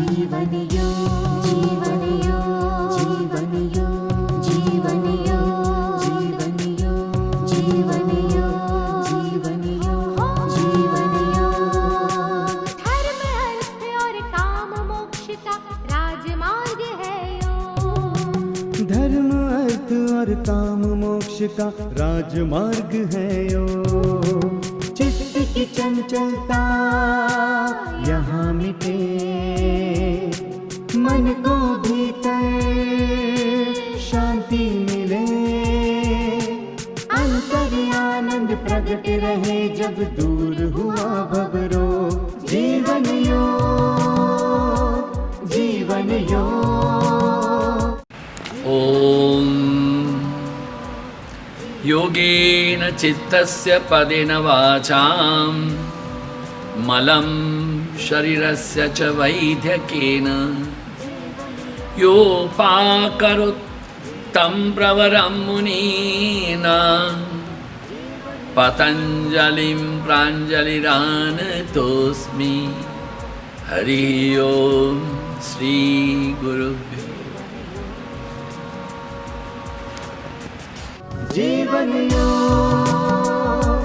जीवन योग, जीवन योग, जीवन योग, जीवन योग, जीवन योग, जीवन योग, जीवन योग, जीवन योग। धर्म अर्थ और काम मोक्ष का राजमार्ग है योग। धर्म अर्थ और काम मोक्ष का राजमार्ग है योग। चित्त की चंचलता यहाँ मिटे, मन को भीतर शांति मिले, अंतर आनंद प्रकट रहे जब दूर हुआ भवरोग। जीवन योग, जीवन योग। ओम योगेन चित्तस्य पदेन वाचां मलं शरीरस्य च वैद्यकेन योपाकरोत् तं प्रवरं मुनीना पतञ्जलिं प्राञ्जलिरानतोऽस्मि। हरि ओम श्री गुरुभ्यो। जीवन योग,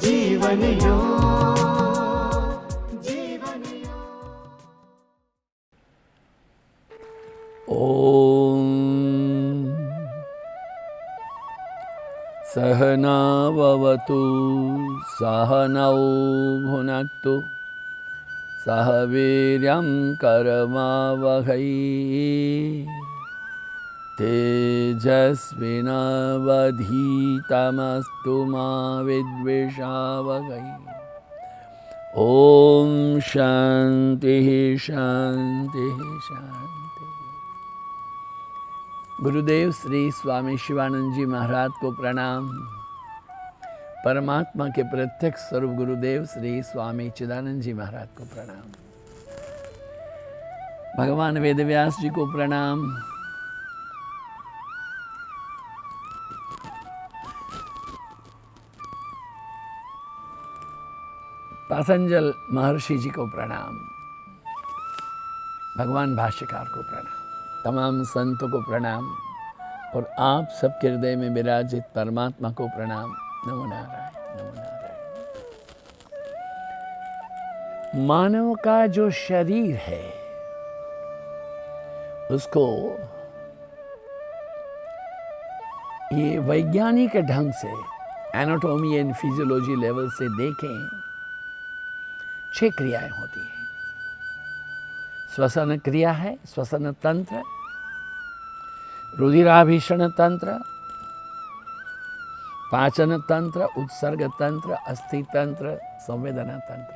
जीवन योग, जीवन योग। ओम सहना भवतु सहनौ भुनक्तु सह वीर्यं करवावहै तेजस्विनावधीतमस्तु मा विद्विषावहै। ओम शांति शांति शांति। गुरुदेव श्री स्वामी शिवानंद जी महाराज को प्रणाम। परमात्मा के प्रत्यक्ष स्वरूप गुरुदेव श्री स्वामी चिदानंद जी महाराज को प्रणाम। भगवान वेदव्यास जी को प्रणाम। पातंजल महर्षि जी को प्रणाम। भगवान भाष्यकार को प्रणाम। तमाम संतों को प्रणाम और आप सबके हृदय में विराजित परमात्मा को प्रणाम। नमो नारायण, नमो नारायण। मानव का जो शरीर है उसको ये वैज्ञानिक ढंग से एनाटॉमी एंड फिजियोलॉजी लेवल से देखें, 6 क्रियाएं होती हैं। श्वसन क्रिया है, श्वसन तंत्र, रुधिराभिषण तंत्र, पाचन तंत्र, उत्सर्ग तंत्र, अस्थि तंत्र, संवेदना तंत्र,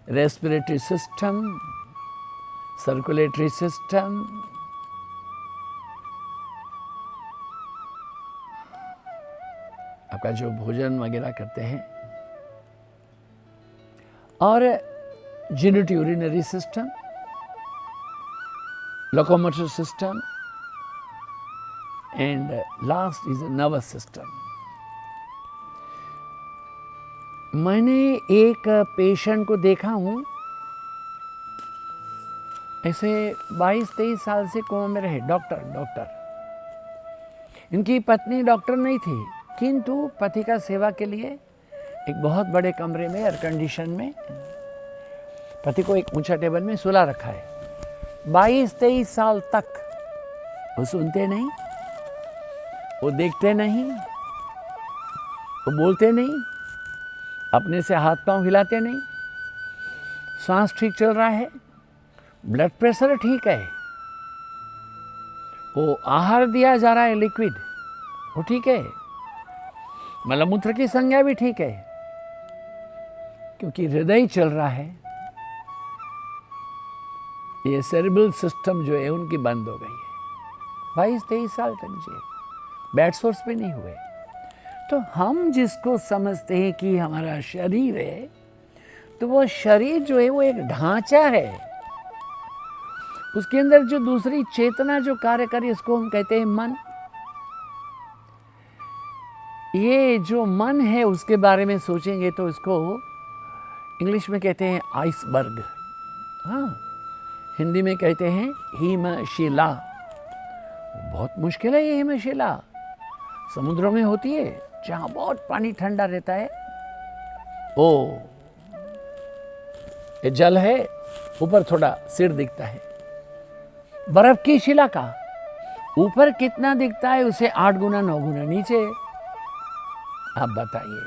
रेस्पिरेटरी सिस्टम, सर्कुलेटरी सिस्टम, आपका जो भोजन वगैरह करते हैं, और genito-urinary system, locomotor system, and last is the nervous system. मैंने एक पेशेंट को देखा हूँ, ऐसे 22-23 साल से कोमा में रहे। डॉक्टर इनकी पत्नी डॉक्टर नहीं थी, किंतु पति का सेवा के लिए एक बहुत बड़े कमरे में एयर कंडीशन में पति को एक ऊंचा टेबल में सुला रखा है। 22-23 साल तक वो सुनते नहीं, वो देखते नहीं, वो बोलते नहीं, अपने से हाथ पांव हिलाते नहीं, सांस ठीक चल रहा है, ब्लड प्रेशर ठीक है, वो आहार दिया जा रहा है लिक्विड, वो ठीक है, मलमूत्र की संज्ञा भी ठीक है, क्योंकि हृदय चल रहा है। ये सेरेब्रल सिस्टम जो है उनकी बंद हो गई है। 22-23 साल तक जी बैड सोर्स पे नहीं हुए। तो हम जिसको समझते हैं कि हमारा शरीर है, तो वो शरीर जो है वो एक ढांचा है, उसके अंदर जो दूसरी चेतना जो कार्य करे उसको हम कहते हैं मन। ये जो मन है उसके बारे में सोचेंगे तो इसको इंग्लिश में कहते हैं आइसबर्ग। हाँ, हिंदी में कहते हैं हिमशिला। बहुत मुश्किल है ये हिमशिला, समुद्रों में होती है जहाँ बहुत पानी ठंडा रहता है। ओ, ये जल है, ऊपर थोड़ा सिर दिखता है। बर्फ की शिला का ऊपर कितना दिखता है, उसे 8 गुना 9 गुना नीचे। आप बताइए,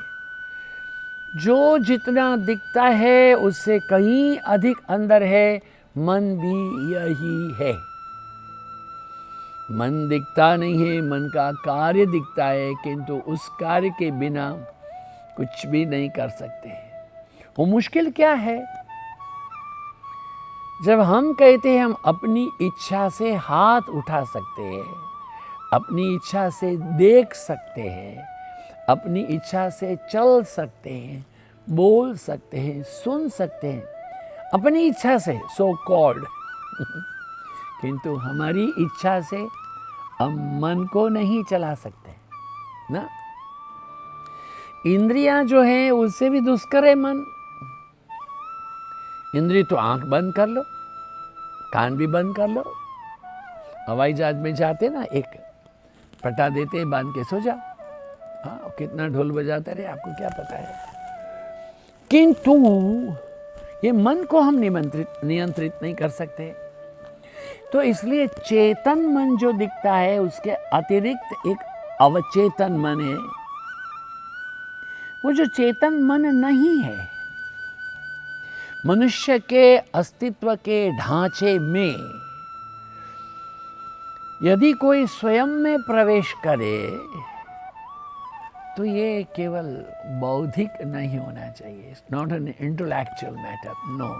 जो जितना दिखता है उससे कहीं अधिक अंदर है, मन भी यही है। मन दिखता नहीं है, मन का कार्य दिखता है, किंतु उस कार्य के बिना कुछ भी नहीं कर सकते। वो मुश्किल क्या है? जब हम कहते हैं हम अपनी इच्छा से हाथ उठा सकते हैं, अपनी इच्छा से देख सकते हैं, अपनी इच्छा से चल सकते हैं, बोल सकते हैं, सुन सकते हैं, अपनी इच्छा से, सो कॉल्ड किंतु हमारी इच्छा से हम मन को नहीं चला सकते ना। इंद्रियां जो हैं उससे भी दुष्कर है मन। इंद्रिय तो आंख बंद कर लो, कान भी बंद कर लो। हवाई जहाज में जाते ना, एक पटा देते हैं, बांध के सो जाओ। हाँ, कितना ढोल बजाते रहे आपको क्या पता है। किंतु ये मन को हम नियंत्रित नहीं कर सकते। तो इसलिए चेतन मन जो दिखता है उसके अतिरिक्त एक अवचेतन मन है। वो जो चेतन मन नहीं है, मनुष्य के अस्तित्व के ढांचे में यदि कोई स्वयं में प्रवेश करे तो ये केवल बौद्धिक नहीं होना चाहिए। It's not an intellectual matter, no.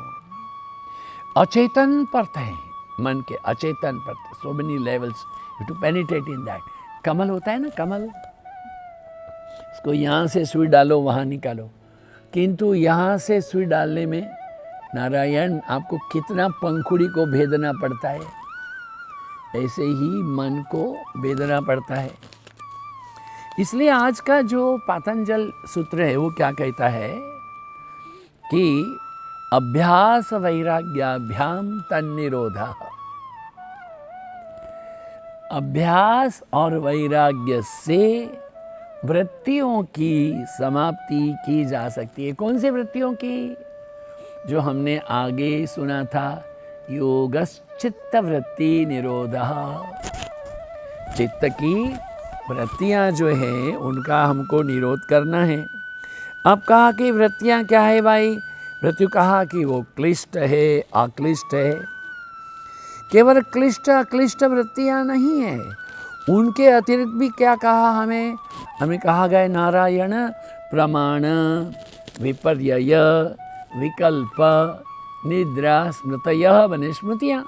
अचेतन परत है मन के, अचेतन परत, so many levels you to penetrate in that. कमल होता है ना, कमल, इसको यहाँ से सुई डालो वहाँ निकालो, किंतु यहाँ से सुई डालने में नारायण आपको कितना पंखुड़ी को भेदना पड़ता है, ऐसे ही मन को भेदना पड़ता है। इसलिए आज का जो पातंजल सूत्र है वो क्या कहता है कि अभ्यास वैराग्याभ्याम तन्निरोधः। अभ्यास और वैराग्य से वृत्तियों की समाप्ति की जा सकती है। कौन सी वृत्तियों की? जो हमने आगे सुना था, योगश्चित्त वृत्ति निरोधः। चित्त की वृत्तियां जो है उनका हमको निरोध करना है। अब कहा कि वृत्तियां क्या है भाई? वृत्ति कहा कि वो क्लिष्ट है, अक्लिष्ट है। केवल क्लिष्ट अक्लिष्ट वृत्तियां नहीं है, उनके अतिरिक्त भी क्या कहा हमें कहा गया नारायण प्रमाण, विपर्यय, विकल्प, निद्रा, स्मृतयः वनिस्मृतियाँ।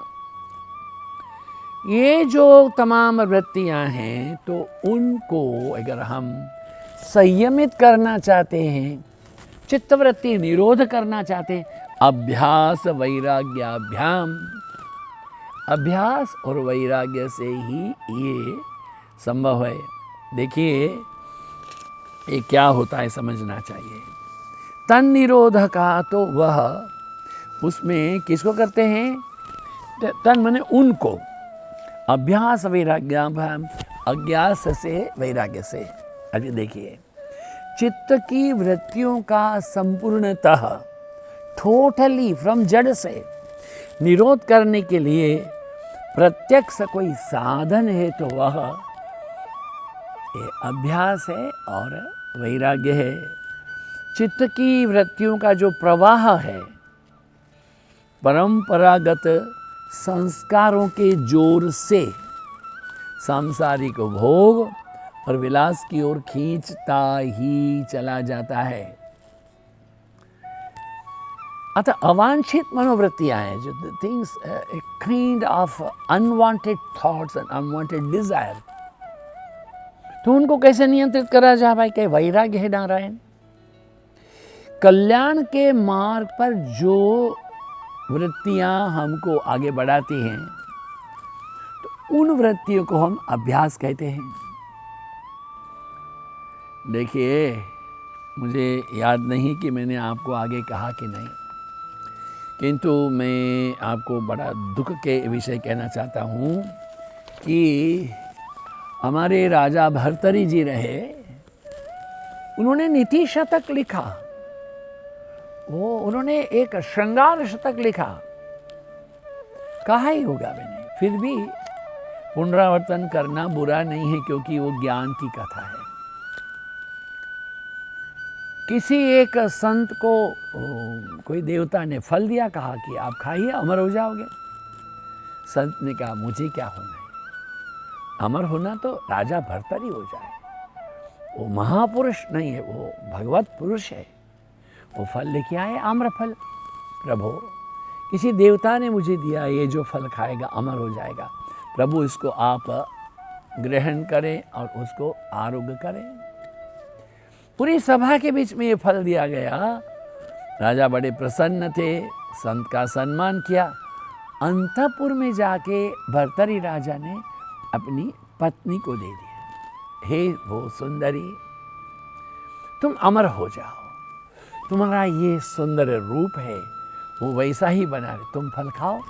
ये जो तमाम वृत्तियां हैं तो उनको अगर हम संयमित करना चाहते हैं, चित्तवृत्ति निरोध करना चाहते हैं, अभ्यास वैराग्याभ्याम, अभ्यास और वैराग्य से ही ये संभव है। देखिए ये क्या होता है समझना चाहिए। तन निरोध का तो वह उसमें किसको करते हैं? तन माने उनको, अभ्यास वैराग्याभ्याम, अज्ञास से वैराग्य से। अभी देखिए, चित्त की वृत्तियों का संपूर्णतः टोटली फ्रॉम जड़ से निरोध करने के लिए प्रत्यक्ष कोई साधन है तो वह ये अभ्यास है और वैराग्य है। चित्त की वृत्तियों का जो प्रवाह है परंपरागत संस्कारों के जोर से सांसारिक भोग और विलास की ओर खींचता ही चला जाता है। अतः अवांछित मनोवृत्तियां हैं जो things, a kind of unwanted thoughts and unwanted desire, तो उनको कैसे नियंत्रित करा जाए भाई? क्या वैराग्य है नारायण? कल्याण के मार्ग पर जो वृत्तियां हमको आगे बढ़ाती हैं तो उन वृत्तियों को हम अभ्यास कहते हैं। देखिए, मुझे याद नहीं कि मैंने आपको आगे कहा कि नहीं, किंतु मैं आपको बड़ा दुख के विषय कहना चाहता हूँ कि हमारे राजा भर्तरी जी रहे, उन्होंने नीति शतक लिखा, उन्होंने एक श्रृंगार शतक लिखा, कहा ही होगा मैंने। फिर भी पुनरावर्तन करना बुरा नहीं है, क्योंकि वो ज्ञान की कथा है। किसी एक संत को कोई देवता ने फल दिया, कहा कि आप खाइए अमर हो जाओगे। संत ने कहा मुझे क्या होना है, अमर होना तो राजा भर्तरी हो जाए, वो महापुरुष नहीं है, वो भगवत पुरुष है। वो फल लेके आए, आम्र फल। प्रभु किसी देवता ने मुझे दिया, ये जो फल खाएगा अमर हो जाएगा, प्रभु इसको आप ग्रहण करें और उसको आरोग्य करें। पूरी सभा के बीच में ये फल दिया गया। राजा बड़े प्रसन्न थे, संत का सम्मान किया। अंतपुर में जाके भर्तरी राजा ने अपनी पत्नी को दे दिया, हे वो सुंदरी, तुम अमर हो जाओ, तुम्हारा ये सुंदर रूप है वो वैसा ही बना रहे, तुम फल खाओ।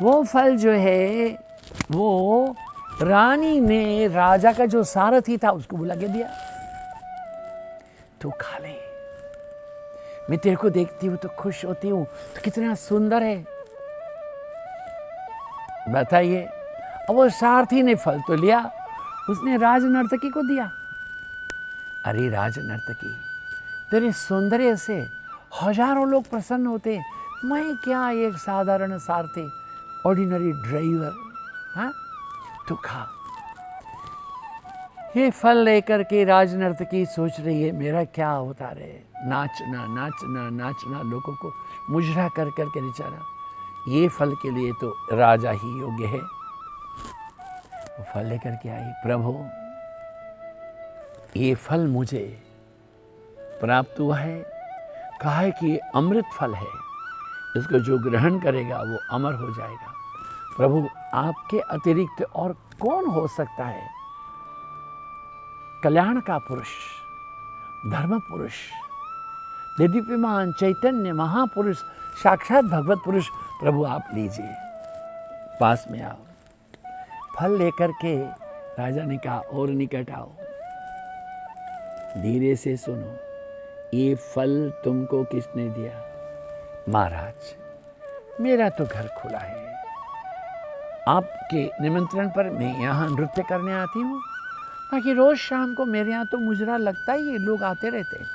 वो फल जो है वो रानी ने राजा का जो सारथी था उसको बुला के दिया, तू खा ले, मैं तेरे को देखती हूँ तो खुश होती हूँ, तो कितना सुंदर है, बताइए। अब वो सारथी ने फल तो लिया, उसने राज नर्तकी को दिया। अरे राज नर्तकी, तेरे सौंदर्य से हजारों लोग प्रसन्न होते, मैं क्या एक साधारण सारथी, ऑर्डिनरी ड्राइवर, हाँ, तू खा। ये फल लेकर के राज नर्तकी सोच रही है मेरा क्या होता रहे, नाचना नाचना नाचना, लोगों को मुजरा कर कर के बेचारा, ये फल के लिए तो राजा ही योग्य है। वो फल लेकर के आई, प्रभु ये फल मुझे प्राप्त हुआ है, कहा है कि ये अमृत फल है, इसको जो ग्रहण करेगा वो अमर हो जाएगा। प्रभु आपके अतिरिक्त और कौन हो सकता है कल्याण का पुरुष, धर्म पुरुष, दीप्यमान चैतन्य महापुरुष, साक्षात भगवत पुरुष। प्रभु आप लीजिए, पास में आओ। फल लेकर के राजा ने कहा और निकट आओ, धीरे से सुनो, ये फल तुमको किसने दिया? महाराज मेरा तो घर खुला है, आपके निमंत्रण पर मैं यहाँ नृत्य करने आती हूँ, बाकी रोज शाम को मेरे यहाँ तो मुजरा लगता ही है, लोग आते रहते हैं।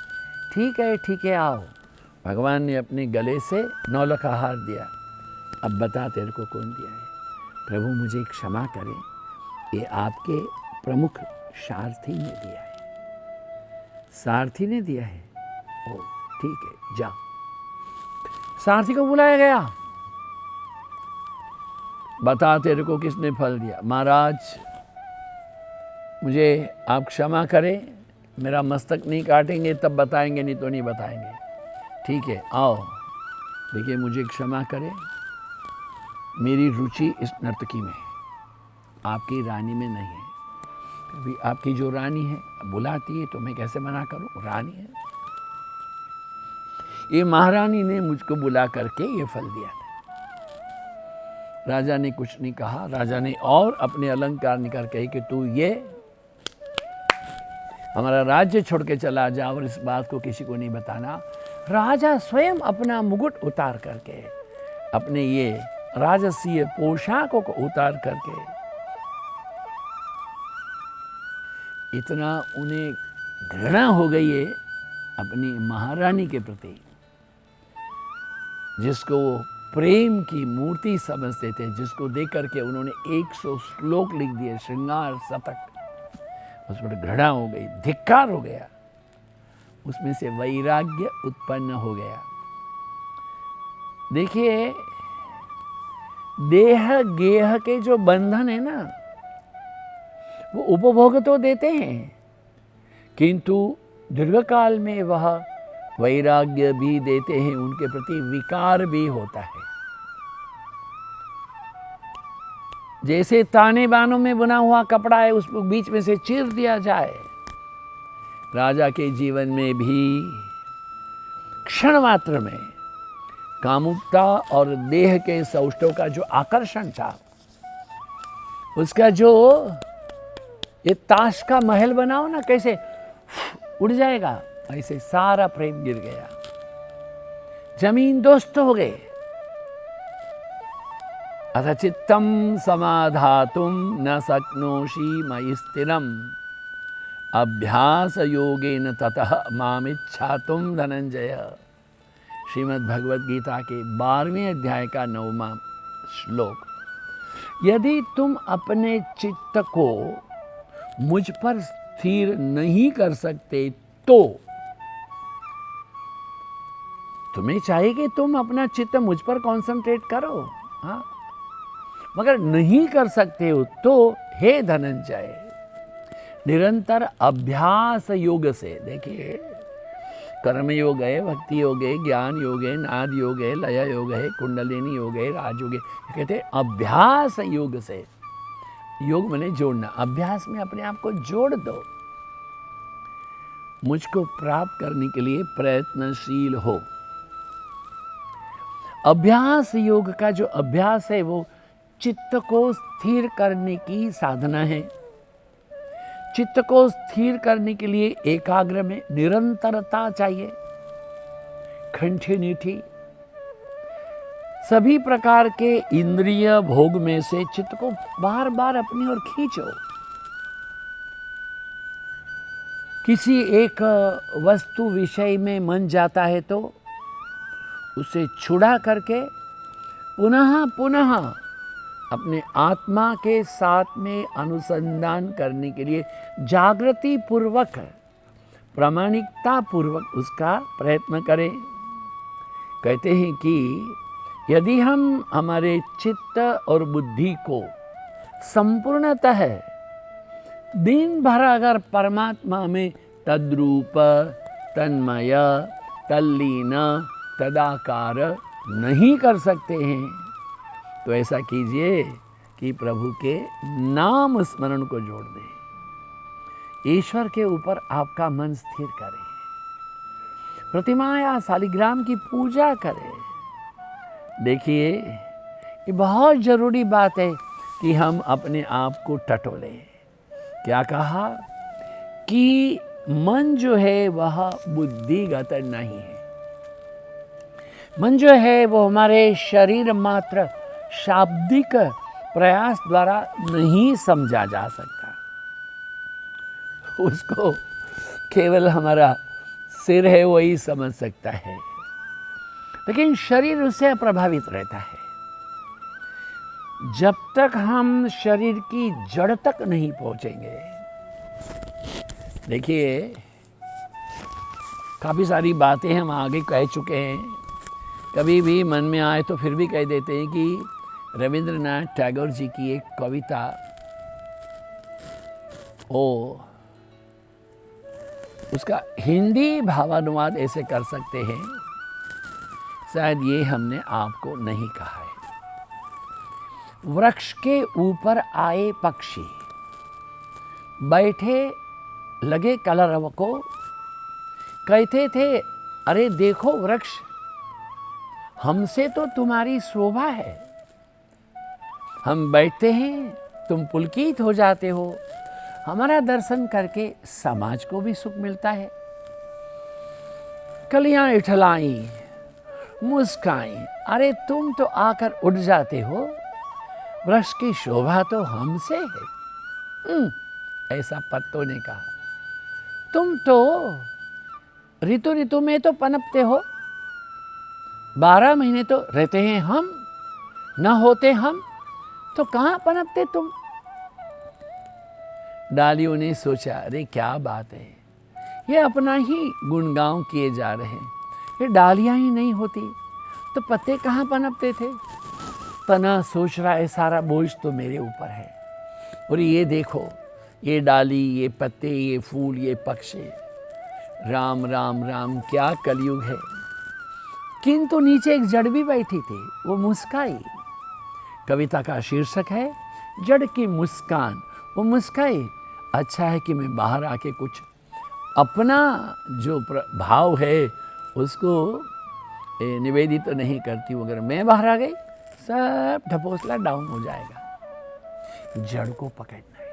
ठीक है आओ। भगवान ने अपने गले से नौलखा हार दिया। अब बता तेरे को कौन दिया है? प्रभु मुझे क्षमा करें, ये आपके प्रमुख सारथी ने दिया है। सारथी ने दिया है? ओ ठीक है, जा। सारथी को बुलाया गया, बता तेरे को किसने फल दिया? महाराज मुझे आप क्षमा करें, मेरा मस्तक नहीं काटेंगे तब बताएंगे, नहीं तो नहीं बताएंगे। ठीक है आओ। देखिए मुझे क्षमा करें, मेरी रुचि इस नर्तकी में है, आपकी रानी में नहीं है। फिर भी आपकी जो रानी है बुलाती है तो मैं कैसे मना करूं, रानी है। ये महारानी ने मुझको बुला करके ये फल दिया था। राजा ने कुछ नहीं कहा। राजा ने और अपने अलंकार निकाल कही कि तू ये हमारा राज्य छोड़ के चला जा और इस बात को किसी को नहीं बताना। राजा स्वयं अपना मुकुट उतार करके, अपने ये राजसीय पोशाकों को उतार करके, इतना उन्हें घृणा हो गई है अपनी महारानी के प्रति, जिसको वो प्रेम की मूर्ति समझते थे, जिसको देख करके उन्होंने 100 श्लोक लिख दिए, श्रृंगार शतक। उस पर घृणा हो गई, धिक्कार हो गया, उसमें से वैराग्य उत्पन्न हो गया। देखिए देह गेह के जो बंधन है ना, वो उपभोग तो देते हैं, किंतु दीर्घकाल में वह वैराग्य भी देते हैं, उनके प्रति विकार भी होता है। जैसे ताने बानों में बुना हुआ कपड़ा है, उसको बीच में से चीर दिया जाए, राजा के जीवन में भी क्षण मात्र में कामुकता और देह के सौष्ठव का जो आकर्षण था, उसका जो ये ताश का महल बनाओ ना, कैसे उड़ जाएगा, ऐसे सारा प्रेम गिर गया, जमीन दोस्त हो गए। अथ चित्तम समाधातुम न शक्नोषि मयि स्थिरम अभ्यास योगेन ततः मामिच्छातुम धनंजय। श्रीमद् भगवद गीता के 12वें अध्याय का 9वां श्लोक। यदि तुम अपने चित्त को मुझ पर स्थिर नहीं कर सकते तो तुम्हें चाहिए कि तुम अपना चित्त मुझ पर कंसंट्रेट करो, हाँ, मगर नहीं कर सकते हो तो हे धनंजय, निरंतर अभ्यास योग से, देखिए कर्म योग है, भक्ति योग है, ज्ञान योग है, नाद योग है, लय योग है, कुंडलिनी योग है, राजयोग है, कहते हैं अभ्यास योग से। योग मैंने जोड़ना, अभ्यास में अपने आप को जोड़ दो, मुझको प्राप्त करने के लिए प्रयत्नशील हो। अभ्यास योग का जो अभ्यास है वो चित्त को स्थिर करने की साधना है। चित्त को स्थिर करने के लिए एकाग्र में निरंतरता चाहिए, कंटिन्यूटी। सभी प्रकार के इंद्रिय भोग में से चित्त को बार बार अपनी ओर खींचो। किसी एक वस्तु विषय में मन जाता है तो उसे छुड़ा करके पुनः पुनः अपने आत्मा के साथ में अनुसंधान करने के लिए जागृति पूर्वक, प्रामाणिकता पूर्वक उसका प्रयत्न करें। कहते हैं कि यदि हम हमारे चित्त और बुद्धि को संपूर्णतः दिन भर अगर परमात्मा में तद्रूप, तन्मय, तल्लीन, तदाकार नहीं कर सकते हैं तो ऐसा कीजिए कि प्रभु के नाम स्मरण को जोड़ दें, ईश्वर के ऊपर आपका मन स्थिर करें, प्रतिमा या शालिग्राम की पूजा करें। देखिए ये बहुत जरूरी बात है कि हम अपने आप को टटोलें। क्या कहा कि मन जो है वह बुद्धिगत नहीं है, मन जो है वो हमारे शरीर मात्र शाब्दिक प्रयास द्वारा नहीं समझा जा सकता, उसको केवल हमारा सिर है वही समझ सकता है, लेकिन शरीर उससे प्रभावित रहता है। जब तक हम शरीर की जड़ तक नहीं पहुंचेंगे, देखिए काफ़ी सारी बातें हम आगे कह चुके हैं, कभी भी मन में आए तो फिर भी कह देते हैं कि रविंद्रनाथ टैगोर जी की एक कविता, उसका हिंदी भावानुवाद ऐसे कर सकते हैं, शायद ये हमने आपको नहीं कहा है। वृक्ष के ऊपर आए पक्षी, बैठे लगे कलरव को, कहते थे अरे देखो वृक्ष, हमसे तो तुम्हारी शोभा है, हम बैठते हैं तुम पुलकित हो जाते हो, हमारा दर्शन करके समाज को भी सुख मिलता है। कलियां इठलाई, मुस्काई, अरे तुम तो आकर उड़ जाते हो, वृक्ष की शोभा तो हमसे है। ऐसा पत्तों ने कहा, तुम तो ऋतु ऋतु में तो पनपते हो, 12 महीने तो रहते हैं हम, न होते हम तो कहाँ पनपते तुम। डालियों ने सोचा अरे क्या बात है, ये अपना ही गुणगान किए जा रहे हैं, ये डालियाँ ही नहीं होती तो पत्ते कहाँ पनपते थे। तना सोच रहा है सारा बोझ तो मेरे ऊपर है, और ये देखो ये डाली, ये पत्ते, ये फूल, ये पक्षी, राम राम राम क्या कलयुग है। किंतु नीचे एक जड़ भी बैठी थी, वो मुस्काई। कविता का शीर्षक है जड़ की मुस्कान। वो मुस्काई, अच्छा है कि मैं बाहर आके कुछ अपना जो भाव है उसको निवेदित तो नहीं करती हूँ, अगर मैं बाहर आ गई सब ढपोसला डाउन हो जाएगा। जड़ को पकड़ना है।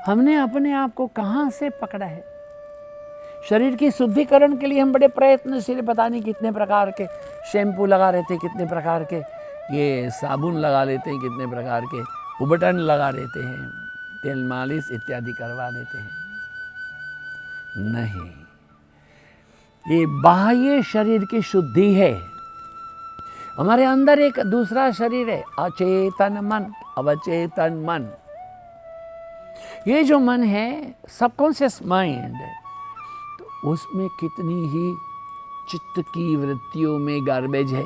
हमने अपने आप को कहाँ से पकड़ा है? शरीर की शुद्धिकरण के लिए हम बड़े प्रयत्नशील, पता नहीं कितने प्रकार के शैम्पू लगा लेते हैं, कितने प्रकार के ये साबुन लगा लेते हैं, कितने प्रकार के उबटन लगा लेते हैं, तेल मालिश इत्यादि करवा लेते हैं। नहीं, ये बाह्य शरीर की शुद्धि है। हमारे अंदर एक दूसरा शरीर है, अचेतन मन, अवचेतन मन। ये जो मन है सबकॉन्शियस माइंड, तो उसमें कितनी ही चित्त की वृत्तियों में गार्बेज है,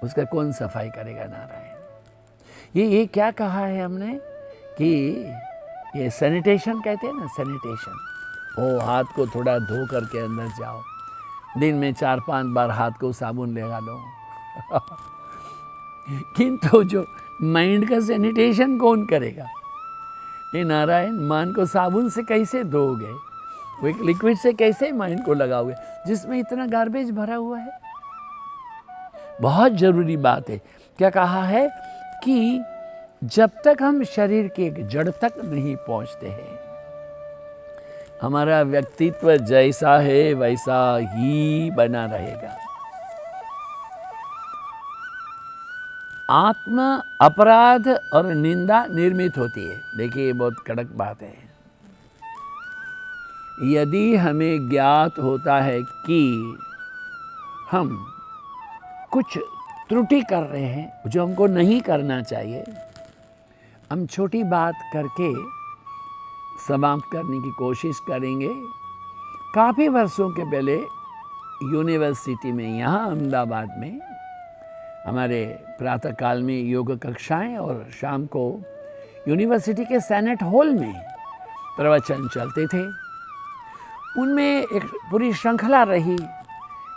उसका कौन सफाई करेगा? नारायण। ये क्या कहा है हमने कि ये सैनिटेशन कहते हैं ना, सैनिटेशन। ओ हाथ को थोड़ा धो करके अंदर जाओ, दिन में 4-5 बार हाथ को साबुन लगा लो। किंतु जो माइंड का सैनिटेशन कौन करेगा? ये नारायण, मन को साबुन से कैसे धोगे? वो एक लिक्विड से कैसे माइंड को लगाओगे जिसमें इतना गार्बेज भरा हुआ है? बहुत जरूरी बात है। क्या कहा है कि जब तक हम शरीर के जड़ तक नहीं पहुंचते हैं, हमारा व्यक्तित्व जैसा है वैसा ही बना रहेगा। आत्म अपराध और निंदा निर्मित होती है। देखिए, ये बहुत कड़क बात है। यदि हमें ज्ञात होता है कि हम कुछ त्रुटि कर रहे हैं जो हमको नहीं करना चाहिए, हम छोटी बात करके समाप्त करने की कोशिश करेंगे। काफ़ी वर्षों के पहले यूनिवर्सिटी में, यहाँ अहमदाबाद में, हमारे प्रातःकाल में योग कक्षाएं और शाम को यूनिवर्सिटी के सेनेट हॉल में प्रवचन चलते थे। उनमें एक पूरी श्रृंखला रही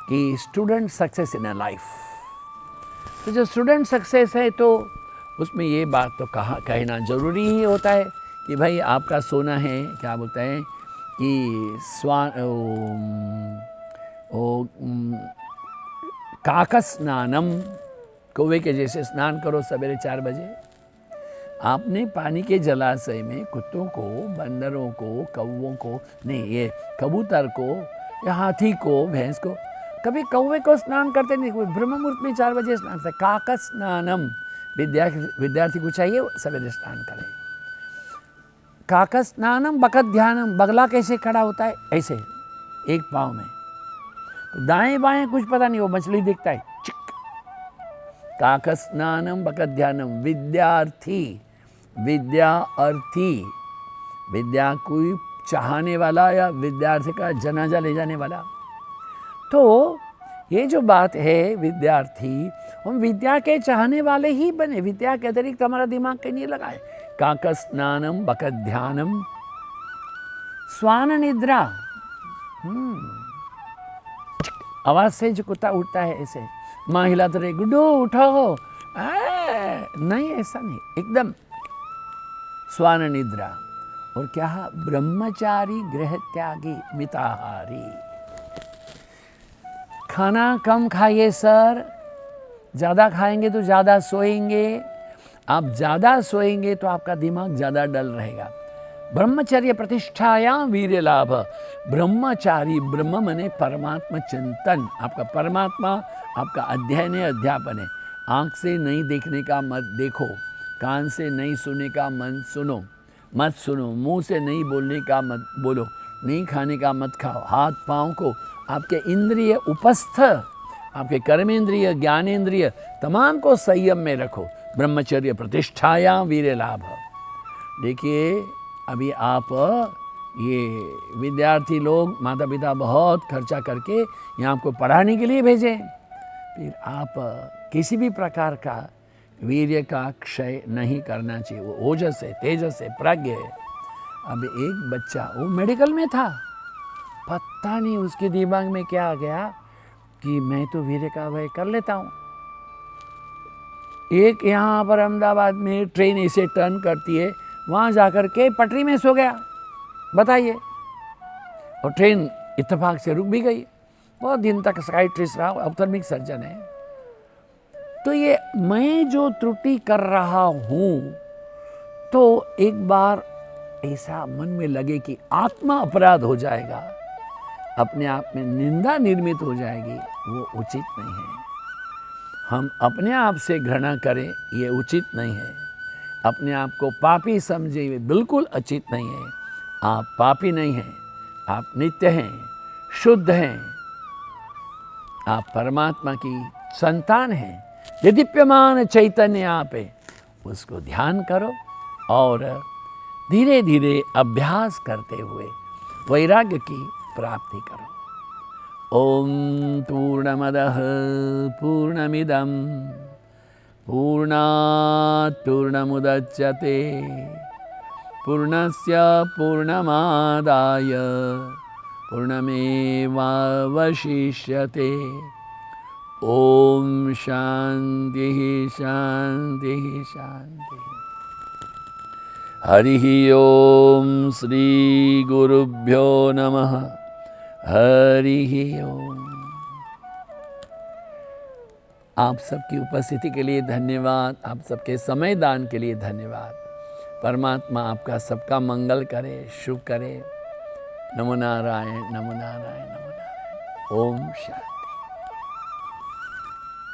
कि student success in a life. तो जो स्टूडेंट सक्सेस है तो उसमें ये बात तो कहना ज़रूरी ही होता है कि भाई आपका सोना है, क्या बोलते हैं कि काकस स्नानम, कौवे के जैसे स्नान करो सवेरे 4 बजे। आपने पानी के जलाशय में कुत्तों को, बंदरों को, कौवों को नहीं, ये कबूतर को या हाथी को, भैंस को, कभी कौवे को स्नान करते नहीं। ब्रह्म मुहूर्त में 4 बजे स्नान करते। काकस स्नानम, विद्यार्थी को चाहिए सवेरे स्नान करें। काकस स्नानम बकत ध्यानम, बगला कैसे खड़ा होता है? ऐसे एक पाँव में, तो दाएं बाएं कुछ पता नहीं, वो मछली दिखता है, चिक। काकस स्नानम बकत ध्यानम, विद्यार्थी, विद्यार्थी, विद्या कोई चाहने वाला या विद्यार्थी का जनाजा ले जाने वाला। तो ये जो बात है विद्यार्थी, हम विद्या के चाहने वाले ही बने। विद्या के अतिरिक्त हमारा दिमाग कहीं नहीं लगाए। काकस स्नानम बकत ध्यानम, स्वान निद्रा, आवाज से जो कुत्ता उठता है ऐसे, माँ हिलाते रहे, गुड्डू उठो, नहीं, ऐसा नहीं, एकदम स्वान निद्रा। और क्या? ब्रह्मचारी, गृह त्यागी, मिताहारी। खाना कम खाइए सर, ज़्यादा खाएंगे तो ज़्यादा सोएंगे। आप ज़्यादा सोएंगे तो आपका दिमाग ज़्यादा डल रहेगा। ब्रह्मचर्य प्रतिष्ठाया वीर्य लाभ। ब्रह्मचारी, ब्रह्म मने परमात्मा चिंतन। आपका परमात्मा आपका अध्ययन है, अध्यापन है। आँख से नहीं देखने का मत देखो, कान से नहीं सुनने का मत सुनो, मुंह से नहीं बोलने का मत बोलो, नहीं खाने का मत खाओ। हाथ पाँव को, आपके इंद्रिय उपस्थ, आपके कर्मेंद्रिय, ज्ञानेंद्रिय तमाम को संयम में रखो। ब्रह्मचर्य प्रतिष्ठाया वीर्य लाभ। देखिए, अभी आप ये विद्यार्थी लोग, माता पिता बहुत खर्चा करके यहाँ आपको पढ़ाने के लिए भेजें, फिर आप किसी भी प्रकार का वीर्य का क्षय नहीं करना चाहिए। वो ओजस है, तेजस है, प्राज्ञ है। अब एक बच्चा, वो मेडिकल में था, पता नहीं उसके दिमाग में क्या आ गया कि मैं तो वीर्य का व्यय कर लेता हूँ। एक यहाँ पर अहमदाबाद में ट्रेन ऐसे टर्न करती है, वहाँ जाकर के पटरी में सो गया, बताइए। और ट्रेन इत्तेफाक से रुक भी गई। बहुत दिन तक साइकियाट्रिस्ट रहा, ऑप्थेल्मिक सर्जन है। तो ये मैं जो त्रुटि कर रहा हूँ, तो एक बार ऐसा मन में लगे कि आत्मा अपराध हो जाएगा, अपने आप में निंदा निर्मित हो जाएगी, वो उचित नहीं है। हम अपने आप से घृणा करें, ये उचित नहीं है। अपने आप को पापी समझे, ये बिल्कुल उचित नहीं है। आप पापी नहीं हैं, आप नित्य हैं, शुद्ध हैं, आप परमात्मा की संतान हैं। ये दीप्यमान चैतन्य आप है, उसको ध्यान करो और धीरे धीरे अभ्यास करते हुए वैराग्य की प्राप्ति करो। ओम पूर्णमदः पूर्णमिदं पूर्णात् पूर्णमुदच्यते पूर्णस्य पूर्णमादाय पूर्णमेवावशिष्यते। ओम शांति शांति शांति। हरि ओम श्री गुरुभ्यो नमः। हरि ओम। आप सबकी उपस्थिति के लिए धन्यवाद, आप सबके समय दान के लिए धन्यवाद। परमात्मा आपका सबका मंगल करे, शुभ करे। नमो नारायण, नमो नारायण, नमो नारायण। ओम शांति।